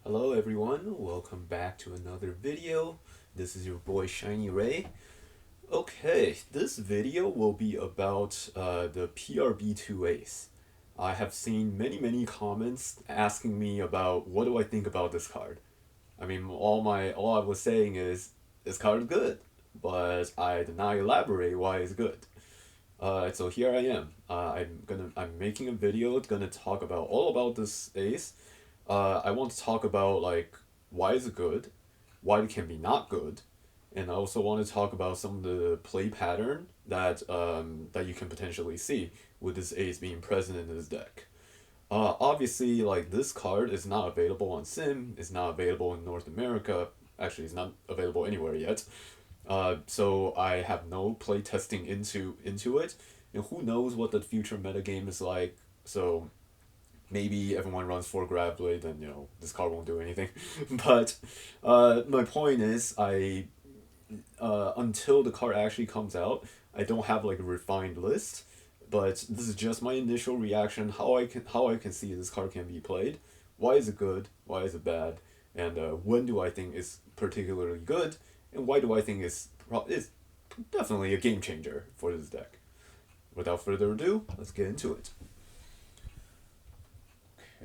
Hello everyone, welcome back to another video. This is your boy Shiny Ray. Okay, this video will be about the PRB02 Ace. I have seen many comments asking me about what do I think about this card. I mean, all I was saying is this card is good, but I did not elaborate why it's good. So here I am. I'm making a video. It's gonna talk about all about this ace. I want to talk about like why is it good, why it can be not good, and I also want to talk about some of the play pattern that you can potentially see with this ace being present in this deck. Obviously, like this card is not available on Sim. It's not available in North America. Actually, it's not available anywhere yet. So I have no play testing into it, and who knows what the future metagame is like. So maybe everyone runs 4 Grav Blade, then this card won't do anything. But my point is, I until the card actually comes out, I don't have like a refined list. But this is just my initial reaction. How I can see this card can be played. Why is it good? Why is it bad? And when do I think is particularly good? And why do I think is definitely a game changer for this deck? Without further ado, let's get into it.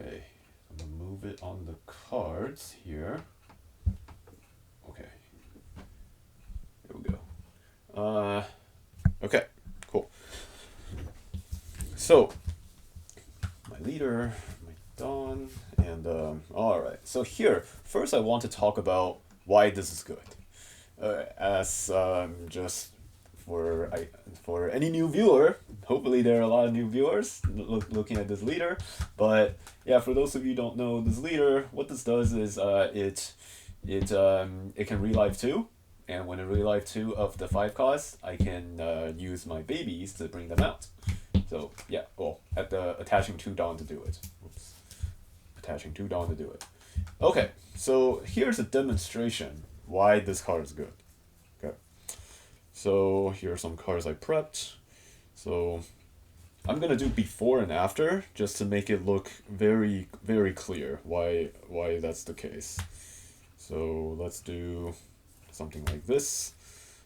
Okay, I'm gonna move it on the cards here. Okay, here we go. Okay, cool. So, my leader, my Dawn, and alright. So here, first I want to talk about why this is good. As just for any new viewer, hopefully there are a lot of new viewers looking at this leader. But yeah, for those of you who don't know this leader, what this does is it can relive 2, and when it relive 2 of the 5 cost, I can use my babies to bring them out. So yeah, well, attaching 2 Dawn to do it. Oops. Attaching 2 Dawn to do it. Okay, so here's a demonstration why this card is good. Okay, so here are some cards I prepped. So I'm gonna do before and after just to make it look very clear why that's the case. So let's do something like this.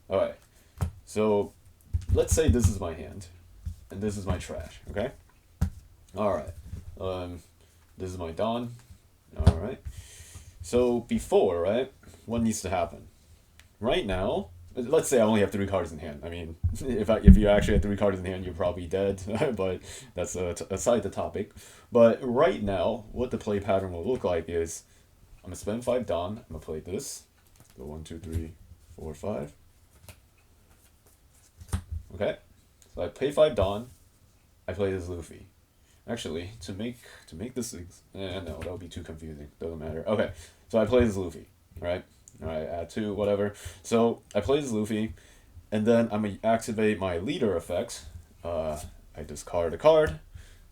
Alright, so let's say this is my hand and this is my trash, okay? Alright, this is my Dawn. Alright, so before, right, what needs to happen? Right now, let's say I only have 3 cards in hand. I mean, if you actually have 3 cards in hand, you're probably dead, but that's aside the topic. But right now, what the play pattern will look like is I'm gonna spend 5 Dawn, I'm gonna play this. Go 1, 2, 3, 4, 5. Okay, so I pay 5 Dawn, I play this Luffy. Actually, to make this, no, that would be too confusing. Doesn't matter. Okay, so I play this Luffy, right? Alright, add 2, whatever. So I play this Luffy, and then I'm gonna activate my leader effect. I discard a card.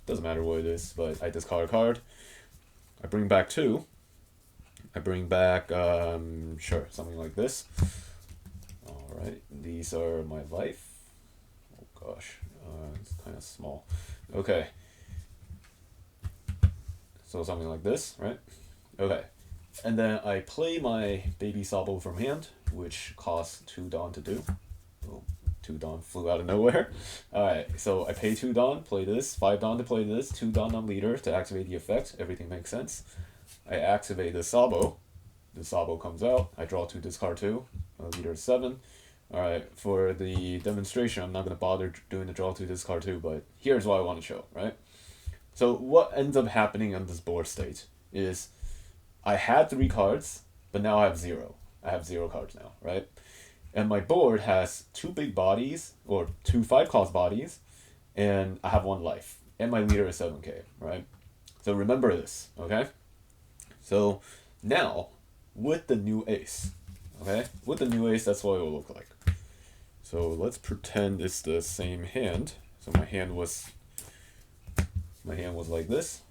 Doesn't matter what it is, but I discard a card. I bring back 2. I bring back, sure, something like this. Alright, these are my life. Oh gosh, it's kind of small. Okay. So something like this, right? Okay. And then I play my baby Sabo from hand, which costs 2 Dawn to do. Oh, 2 Dawn flew out of nowhere. Alright, so I pay 2 Dawn, play this, 5 Dawn to play this, 2 Dawn on leader to activate the effect. Everything makes sense. I activate the Sabo. The Sabo comes out. I draw 2, discard 2. Leader is 7. Alright, for the demonstration, I'm not going to bother doing the draw 2, discard 2, but here's what I want to show, right? So what ends up happening on this board state is I had 3 cards, but now I have 0. I have 0 cards now, right? And my board has 2 big bodies, or 2 5-cost bodies, and I have 1 life. And my leader is 7k, right? So remember this, okay? So now, with the new ace, okay? With the new ace, that's what it will look like. So let's pretend it's the same hand. So my hand was like this,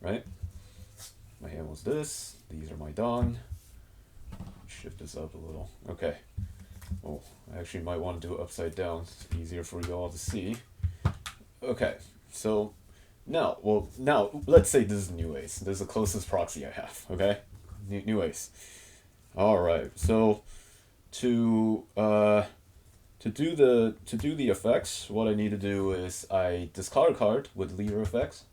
right? My hand was this. These are my Dawn. Shift this up a little. Okay. Oh, I actually might want to do it upside down. It's easier for you all to see. Okay, so Now let's say this is new ace. This is the closest proxy I have. Okay, new ace. All right. So to to do the effects, what I need to do is I discard a card with leader effects.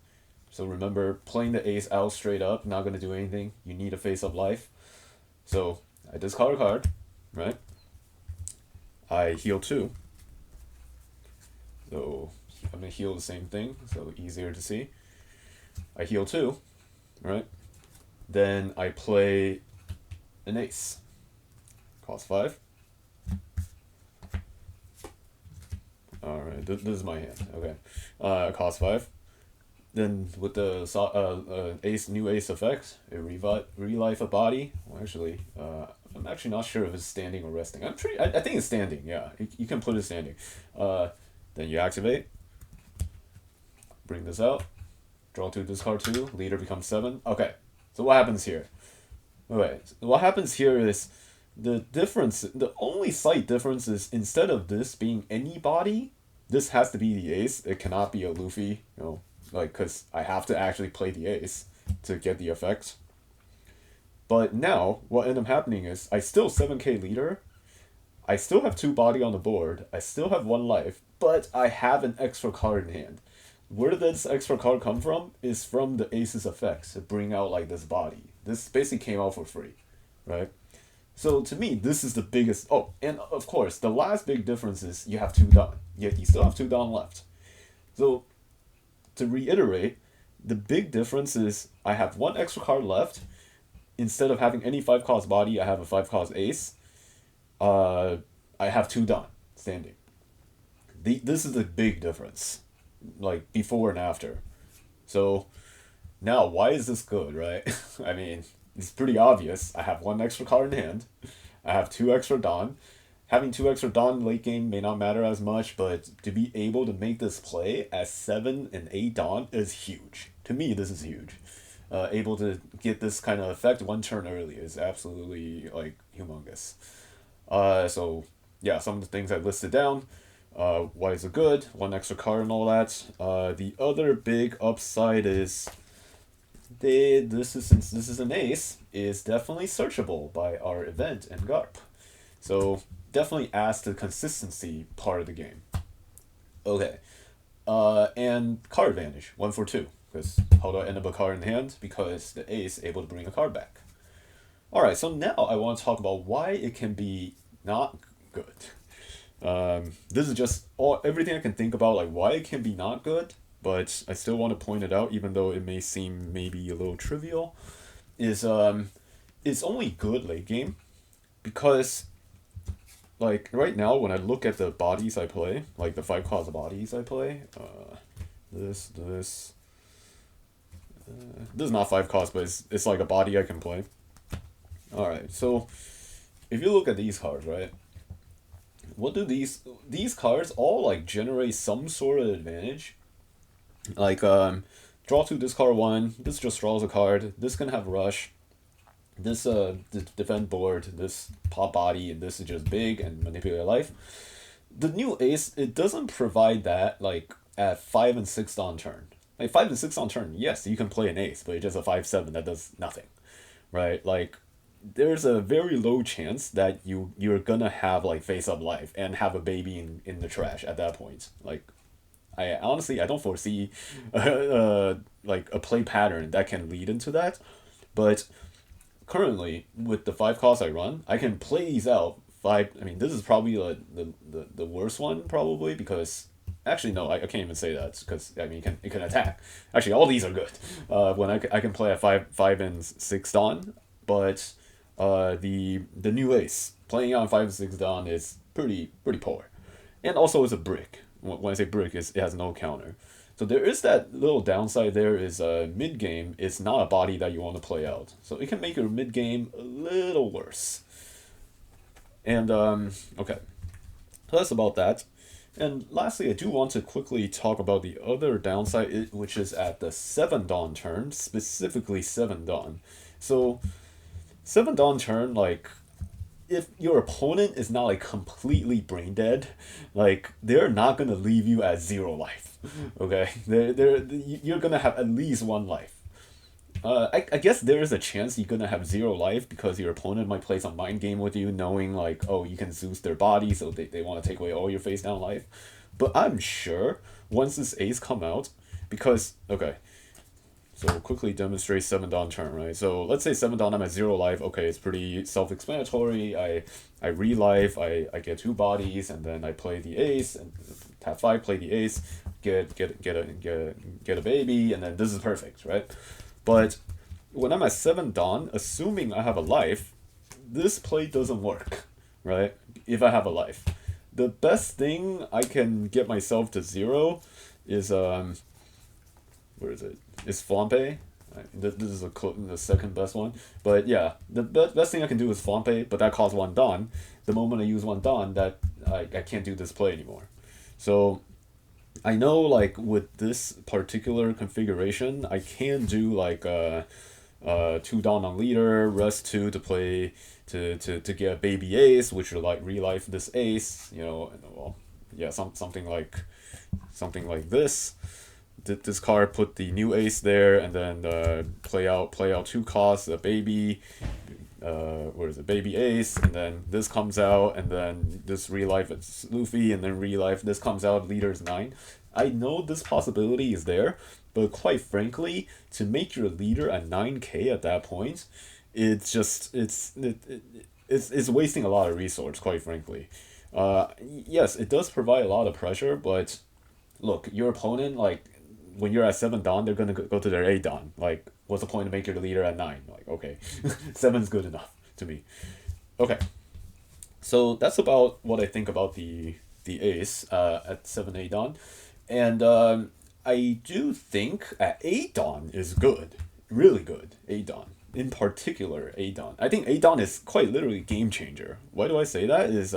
So remember, playing the ace out straight up, not gonna do anything. You need a face up life. So I discard a card, right? I heal two. So I'm gonna heal the same thing, so easier to see. I heal two, right? Then I play an ace. Cost 5. Alright, this is my hand. Okay. Cost 5. Then with the new ace effect, it relife a body. Well, actually, I'm actually not sure if it's standing or resting. I think it's standing. Yeah, you can put it standing. Then you activate. Bring this out. Draw 2, discard 2. Leader becomes 7. Okay. So what happens here? Okay. So what happens here is the difference. The only slight difference is instead of this being anybody, this has to be the ace. It cannot be a Luffy. Like, because I have to actually play the ace to get the effect. But now, what ended up happening is I still 7k leader. I still have 2 body on the board. I still have 1 life, but I have an extra card in hand. Where did this extra card come from? Is from the ace's effects to bring out like this body. This basically came out for free, right? So to me, this is the biggest. Oh, and of course, the last big difference is you have 2 Dawn. Yet you still have 2 Dawn left. So to reiterate, the big difference is I have 1 extra card left. Instead of having any 5-cost body, I have a 5-cost ace. I have 2 Dawn standing. This is the big difference, like before and after. So now, why is this good, right? I mean, it's pretty obvious. I have 1 extra card in hand. I have 2 extra Dawn. Having 2 extra Dawn late game may not matter as much, but to be able to make this play as 7 and 8 Dawn is huge. To me, this is huge. Able to get this kind of effect 1 turn early is absolutely, like, humongous. So, yeah, some of the things I listed down. Why is it good? 1 extra card and all that. The other big upside is since this is an ace, is definitely searchable by our event and GARP. So definitely adds to the consistency part of the game. Okay. And card advantage, 1 for 2. Because how do I end up a card in hand? Because the ace able to bring a card back. Alright, so now I want to talk about why it can be not good. This is just everything I can think about, like why it can be not good, but I still want to point it out, even though it may seem maybe a little trivial. Is it's only good late game, because like right now when I look at the bodies I play, like the 5-cost bodies I play, this is not 5-cost, but it's like a body I can play. Alright, so if you look at these cards, right? What do these cards all like generate some sort of advantage? Like draw 2, discard 1. This just draws a card. This can have rush. This defend board. This pop body. And this is just big and manipulate life. The new ace, it doesn't provide that like at 5 and 6 on turn. Like 5 and 6 on turn, yes, you can play an ace, but it's just a 5/7 that does nothing, right? Like there's a very low chance that you're gonna have like face up life and have a baby in the trash at that point. Like I honestly I don't foresee like a play pattern that can lead into that. But currently with the 5 costs I run, I can play these out 5. I mean, this is probably the worst one probably, because actually no, I can't even say that, because I mean it can attack. Actually, all these are good. When I can play a 5 and 6 Dawn, but the new ace playing on 5 and 6 Dawn is pretty poor, and also it's a brick. When I say brick, it has no counter. So there is that little downside there, is mid game it's not a body that you want to play out, so it can make your mid game a little worse. And okay, so that's about that. And lastly, I do want to quickly talk about the other downside, which is at the 7 Dawn turn, specifically 7 Dawn. So 7 Dawn turn, like if your opponent is not like completely brain dead, like they're not gonna leave you at 0 life. Okay, you're gonna have at least 1 life. I guess there is a chance you're gonna have 0 life because your opponent might play some mind game with you, knowing like, oh, you can Zeus their body, so they want to take away all your face down life. But I'm sure once this ace come out, because okay, so we'll quickly demonstrate 7 down turn, right? So let's say 7 down, I'm at 0 life. Okay, it's pretty self-explanatory. I relife, I get 2 bodies, and then I play the ace, and tap 5, play the ace, get a baby, and then this is perfect, right? But when I'm at 7 dawn, assuming I have a life, this play doesn't work, right? If I have a life. The best thing I can get myself to 0 is where is it? It's Flampe. This is the second best one. But yeah, the best thing I can do is Flampe, but that costs 1 dawn. The moment I use 1 dawn, that I can't do this play anymore. So I know like with this particular configuration, I can do like 2 dawn on leader, rest 2 to play to get a baby ace, which will like relife this ace, you know, and, well, yeah, something like this. This card put the new ace there, and then play out 2 costs, a baby, what is it, baby ace, and then this comes out, and then this relife it's Luffy, and then relife this comes out, leader's 9. I know this possibility is there, but quite frankly, to make your leader at 9k at that point, it's just it's wasting a lot of resource, quite frankly. Yes, it does provide a lot of pressure, but look, your opponent, like when you're at 7 dawn, they're gonna go to their 8 dawn. Like, what's the point of making your leader at 9? Like, okay, 7's good enough to me. Okay, so that's about what I think about the ace at 7 8 dawn, and I do think at 8 dawn is good, really good. 8 dawn. In particular, 8 dawn. I think 8 dawn is quite literally game changer. Why do I say that? Is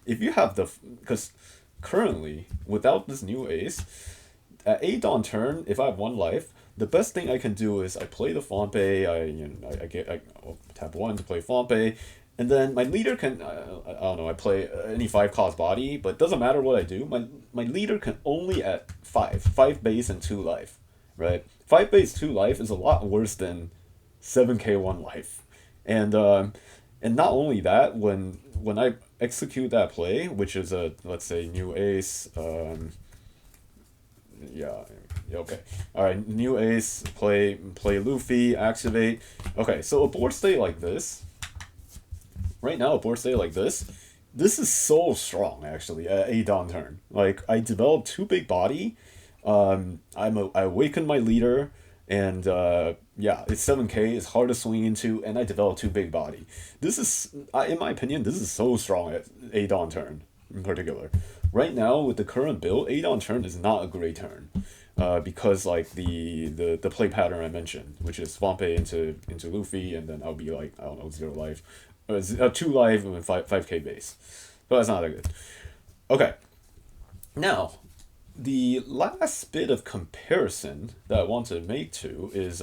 if you have because currently without this new ace, at 8 dawn turn, if I have 1 life, the best thing I can do is I play the Flampe, I'll tap 1 to play Flampe, and then my leader can, I don't know, I play any 5 cost body, but it doesn't matter what I do, my leader can only at 5 base and 2 life, right? 5 base 2 life is a lot worse than 7k 1 life. And not only that, when I execute that play, which is a, let's say, new ace, yeah, okay, all right, new ace, play Luffy, activate. Okay, so a board state like this, right now, a board state like this is so strong actually at 8 dawn turn. Like, I developed 2 big body, I awaken my leader, and yeah, it's 7k, it's hard to swing into, and I developed 2 big body. This is, in my opinion, this is so strong at 8 dawn turn in particular. Right now, with the current build, 8 dawn turn is not a great turn, because like the play pattern I mentioned, which is Swampé into Luffy, and then I'll be like, I don't know, 0 life, 2 life and 5k base. But that's not that good. Okay, now the last bit of comparison that I want to make to is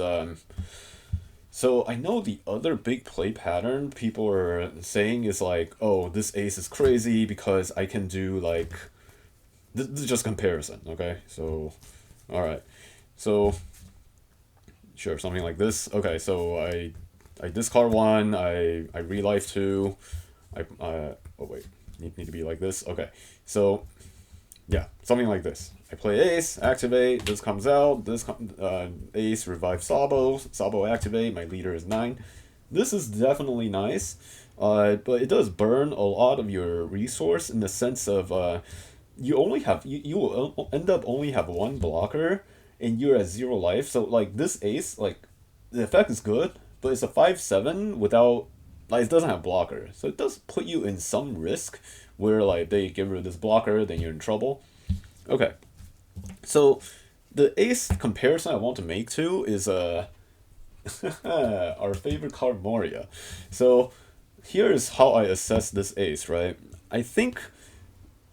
so I know the other big play pattern people are saying is like, oh, this ace is crazy because I can do like, this is just comparison, okay? So, all right, so sure, something like this. Okay, so I discard 1, I relife 2, oh wait, need to be like this. Okay, so yeah, something like this. I play ace, activate, this comes out, ace, revive Sabo activate, my leader is 9. This is definitely nice, but it does burn a lot of your resource in the sense of you will end up only have 1 blocker, and you're at 0 life. So like this ace, like the effect is good, but it's a 5/7 without, like, it doesn't have blocker, so it does put you in some risk where like they get rid of this blocker, then you're in trouble. Okay, so the ace comparison I want to make to is our favorite card, Moria. So here's how I assess this ace, right? I think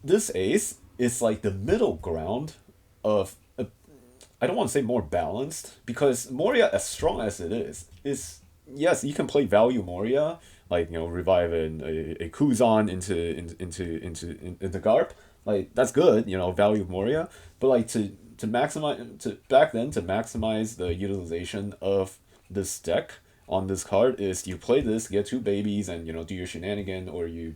this ace is like the middle ground of I don't want to say more balanced, because Moria, as strong as it is yes, you can play value Moria, like revive a Kuzan into Garp. Like that's good, value Moria. But like to maximize to back then to maximize the utilization of this deck on this card is you play this, get two babies, and do your shenanigan, or you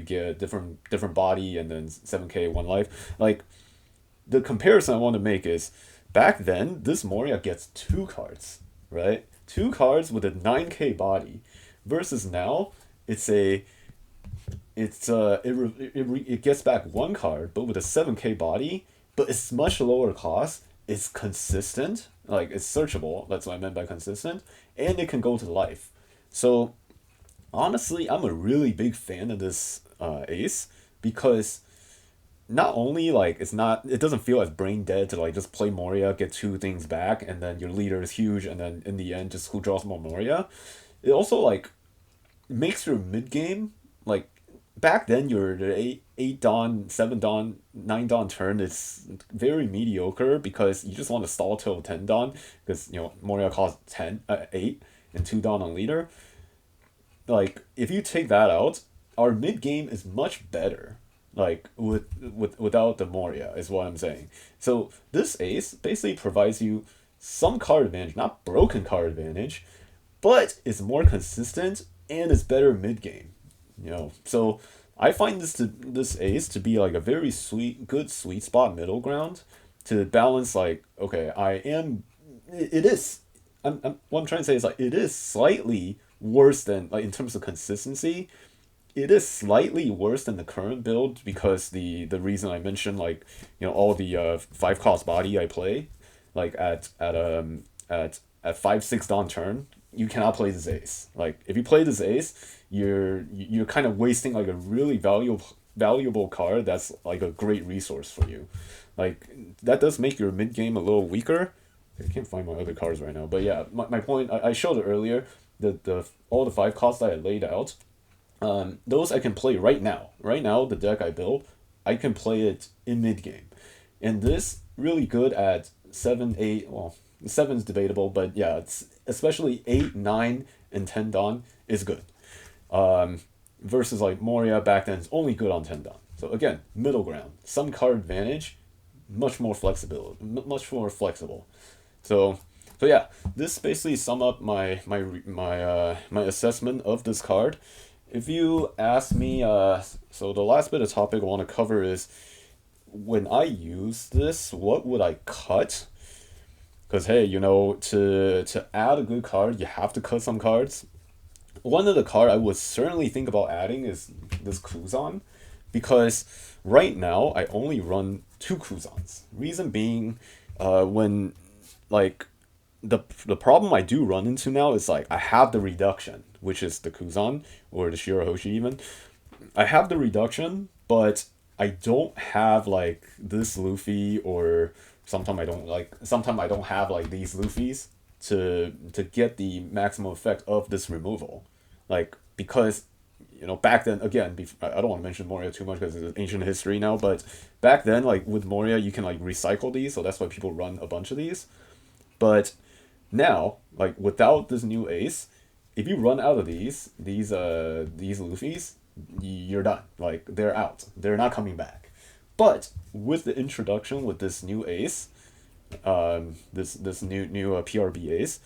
get a different body and then 7k 1 life. Like the comparison I want to make is back then this Moria gets two cards, right? Two cards with a 9k body, versus now it's a it gets back one card but with a 7k body, but it's much lower cost. It's consistent, like it's searchable. That's what I meant by consistent, and it can go to life. So honestly, I'm a really big fan of this ace because not only like it doesn't feel as brain dead to like just play Moria, get two things back, and then your leader is huge, and then in the end just who draws more Moria. It also like makes your mid game like back then your eight dawn, 7 dawn, 9 dawn turn is very mediocre because you just want to stall till 10 dawn because Moria costs 8 and 2 dawn on leader. Like if you take that out, our mid game is much better. Like without the Moria is what I'm saying. So this ace basically provides you some card advantage, not broken card advantage, but it's more consistent and it's better mid game. So I find this ace to be like a very good sweet spot middle ground to balance. Like okay, it is. What I'm trying to say is like it is slightly worse than like in terms of consistency. It is slightly worse than the current build because the reason I mentioned like all the 5 cost body I play like at 5 6 dawn turn, you cannot play this ace. Like if you play this ace, you're kind of wasting like a really valuable card that's like a great resource for you. Like that does make your mid game a little weaker. I can't find my other cards right now, but yeah, my point I showed it earlier. The all the 5 costs that I laid out, those I can play right now. Right now, the deck I built, I can play it in mid game, and this really good at 7, 8. Well, 7's debatable, but yeah, it's especially 8, 9, and 10 dawn is good. Versus like Moria back then is only good on 10 dawn. So again, middle ground, some card advantage, much more flexible. So yeah, this basically sum up my assessment of this card. If you ask me, so the last bit of topic I want to cover is when I use this, what would I cut? Because hey, to add a good card, you have to cut some cards. One of the card I would certainly think about adding is this Kuzan, because right now I only run 2 Kuzans. Reason being, when like the problem I do run into now is like I have the reduction, which is the Kuzan or the Shirahoshi even. I have the reduction, but I don't have like this Luffy, or sometimes I don't have like these Luffys to get the maximum effect of this removal. Like because back then again, I don't want to mention Moria too much because it's ancient history now, but back then like with Moria you can like recycle these, so that's why people run a bunch of these. But now, like without this new ace, if you run out of these Luffys, you're done. Like they're out. They're not coming back. But with the introduction with this new ace, this new PRB ace,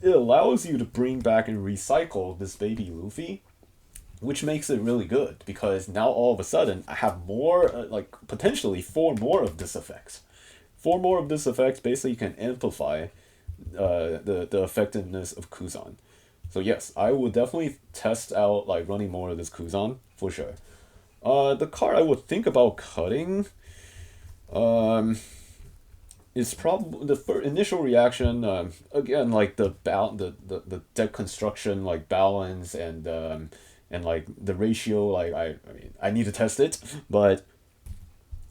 it allows you to bring back and recycle this baby Luffy, which makes it really good because now all of a sudden I have more, like potentially 4 more of this effect. 4 more of this effect basically can amplify the effectiveness of Kuzan. So yes, I would definitely test out like running more of this Kuzan for sure. The card I would think about cutting, is probably the initial reaction. Again, like the deck construction, like balance and like the ratio. Like I mean, I need to test it, but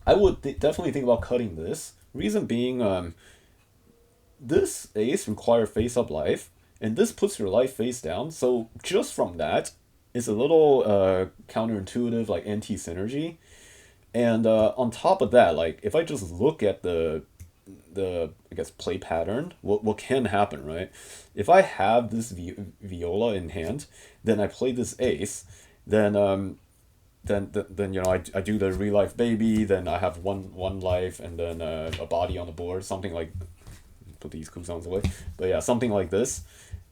I would definitely think about cutting this. Reason being, this ace require face up life, and this puts your life face down. So just from that, it's a little counterintuitive, like anti synergy. And on top of that, like if I just look at I guess play pattern, what can happen, right? If I have this viola in hand, then I play this ace, then then I do the real life baby, then I have one life and then a body on the board, something like, put these coupons away, but yeah, something like this.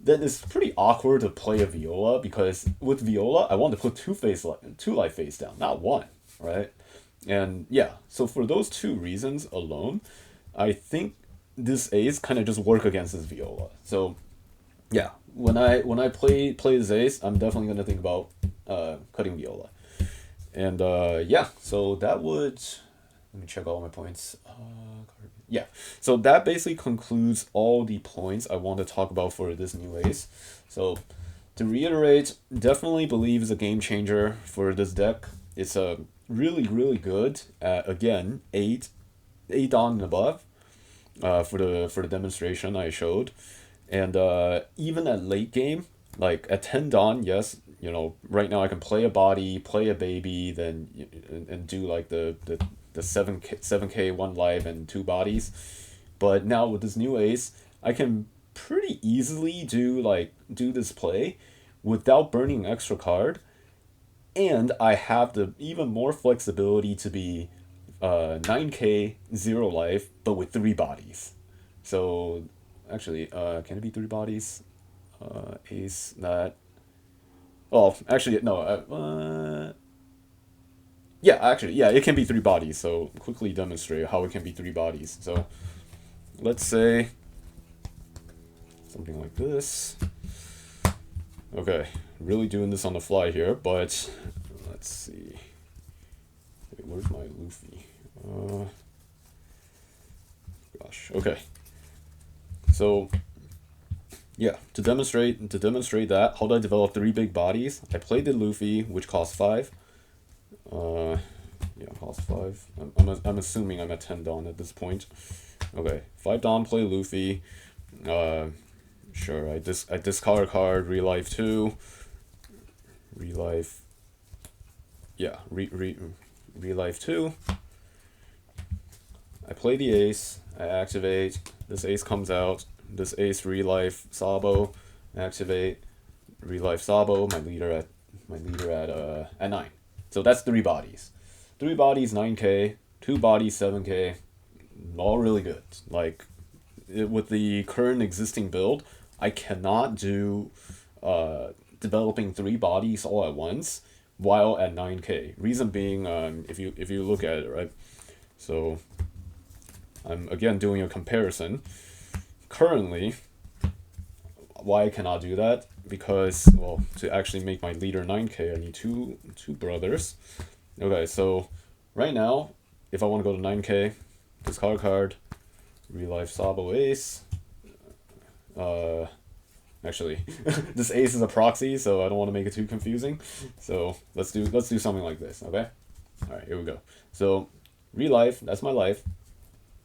Then it's pretty awkward to play a viola because with viola I want to put two life face down, not one, right? And yeah, so for those two reasons alone, I think this ace kind of just work against this viola. So yeah, when I play this ace, I'm definitely gonna think about cutting viola. And yeah, so that would, let me check all my points. Yeah, so that basically concludes all the points I want to talk about for this new ace. So to reiterate, definitely believe it's a game changer for this deck. It's a really good at, again, 8 on and above for the demonstration I showed. And even at late game, like at 10 Dawn, yes, right now I can play a body, play a baby, then and do like the 7k 1 life and 2 bodies. But now with this new ace, I can pretty easily do this play without burning an extra card, and I have the even more flexibility to be 9k 0 life but with 3 bodies. So actually, can it be 3 bodies? Ace that. Oh, actually no. Yeah, actually, yeah, it can be 3 bodies. So quickly demonstrate how it can be 3 bodies. So let's say something like this. Okay, really doing this on the fly here, but let's see. Wait, where's my Luffy? Gosh. Okay. So yeah, to demonstrate that, how do I develop 3 big bodies? I played the Luffy, which costs 5. Yeah, cost 5. I'm assuming I'm at 10 Dawn at this point. Okay, 5 Dawn, play Luffy. Sure, I discard a card, relife 2. Relife. Yeah, relife 2. I play the ace, I activate, this ace comes out, this ace relife Sabo, activate, relife Sabo, my leader at 9. So that's 3 bodies. 3 bodies 9k, 2 bodies 7k, all really good. Like with the current existing build, I cannot do developing 3 bodies all at once while at 9k. Reason being, if you look at it, right? So I'm again doing a comparison. Currently, why I cannot do that? Because, well, to actually make my leader 9k, I need two brothers. Okay, so right now, if I want to go to 9k, discard card, relife Sabo ace. Actually, this ace is a proxy, so I don't want to make it too confusing. So let's do something like this, okay? All right, here we go. So relife, that's my life.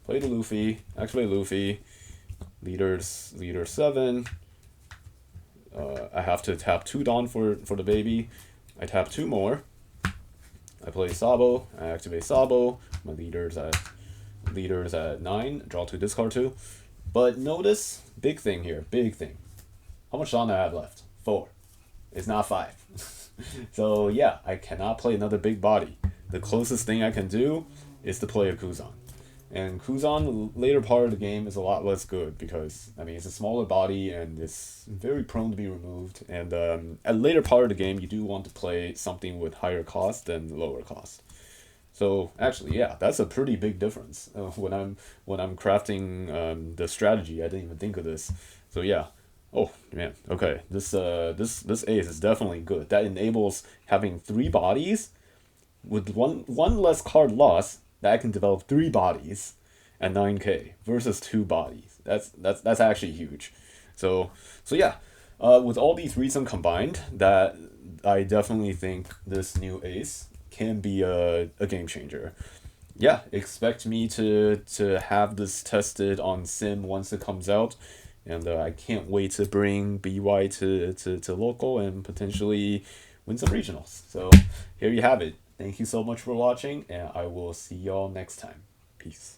Play the Luffy, activate Luffy. Leader 7. I have to tap 2 Dawn for the baby. I tap 2 more. I play Sabo. I activate Sabo. My leader's at 9. Draw 2, discard 2. But notice, big thing here, big thing. How much Dawn do I have left? 4. It's not 5. So yeah, I cannot play another big body. The closest thing I can do is to play a Kuzan. And Kuzan, the later part of the game, is a lot less good because, I mean, it's a smaller body and it's very prone to be removed. And at later part of the game, you do want to play something with higher cost than lower cost. So actually, yeah, that's a pretty big difference. When I'm crafting the strategy, I didn't even think of this. So yeah. Oh man. Okay. This ace is definitely good. That enables having 3 bodies with one less card loss. That I can develop 3 bodies at 9k versus 2 bodies. That's actually huge. So yeah, with all these reasons combined, that I definitely think this new ace can be a game changer. Yeah, expect me to have this tested on Sim once it comes out, and I can't wait to bring BY to local and potentially win some regionals. So here you have it. Thank you so much for watching, and I will see y'all next time. Peace.